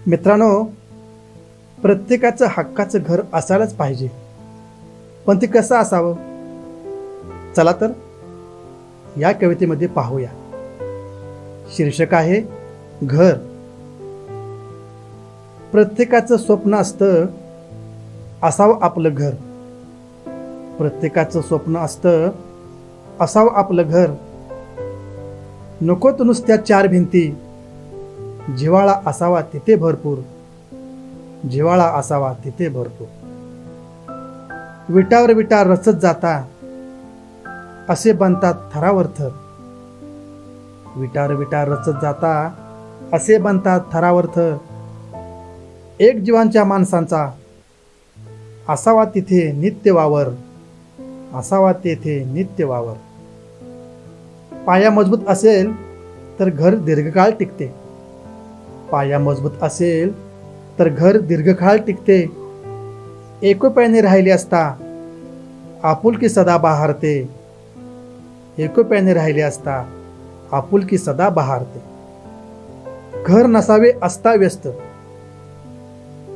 मित्रांनो, प्रत्येकाचं हक्काचं घर असायलाच पाहिजे, पण ते कसं असावं? चला तर या कवितेमध्ये पाहूया. शीर्षक आहे घर. प्रत्येकाचं स्वप्न असतं असावं आपलं घर. प्रत्येकाचं स्वप्न असतं असावं आपलं घर. नकोत नुसत्या चार भिंती, जिव्हाळा असावा तिथे भरपूर. जिव्हाळा असावा तिथे भरपूर. विटावर विटा रचत जाता असे बनतात थरावर थर. विटावर विटा रचत जाता असे बनतात थरावर थर. एक जीवांच्या माणसांचा असावा तिथे नित्य वावर. असावा तेथे नित्य वावर. पाया मजबूत असेल तर घर दीर्घकाळ टिकते. पाया मजबूत असेल तर घर दीर्घकाळ टिकते. एकोप्याने राहिली असता आपुलकी सदा बहारते. एकोप्याने राहिली असता आपुलकी सदा बहारते. घर नसावे अस्ताव्यस्त,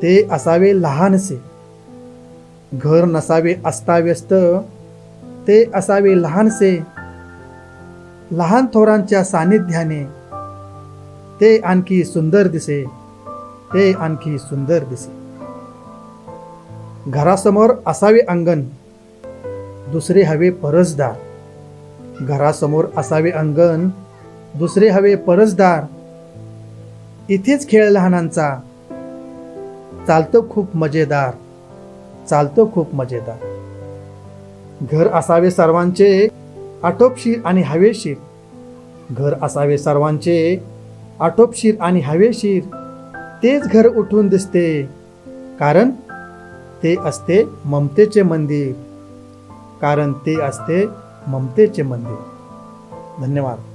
ते असावे लहानसे. घर नसावे अस्ताव्यस्त, ते असावे लहानसे. लहान थोरांच्या सानिध्याने ते आणखी सुंदर दिसे. ते आणखी सुंदर दिसे. घरासमोर असावे अंगण, दुसरे हवे परसदार. घरासमोर असावे अंगण, दुसरे हवे परसदार. इथेच खेळ लहानांचा चालतो खूप मजेदार. चालतो खूप मजेदार. घर असावे सर्वांचे आटोपशीर आणि हवेशीर. घर असावे सर्वांचे आटोपशीर आणि हवेशीर. तेच घर उठून दिसते, कारण ते असते ममतेचे मंदिर. कारण ते असते ममतेचे मंदिर. धन्यवाद.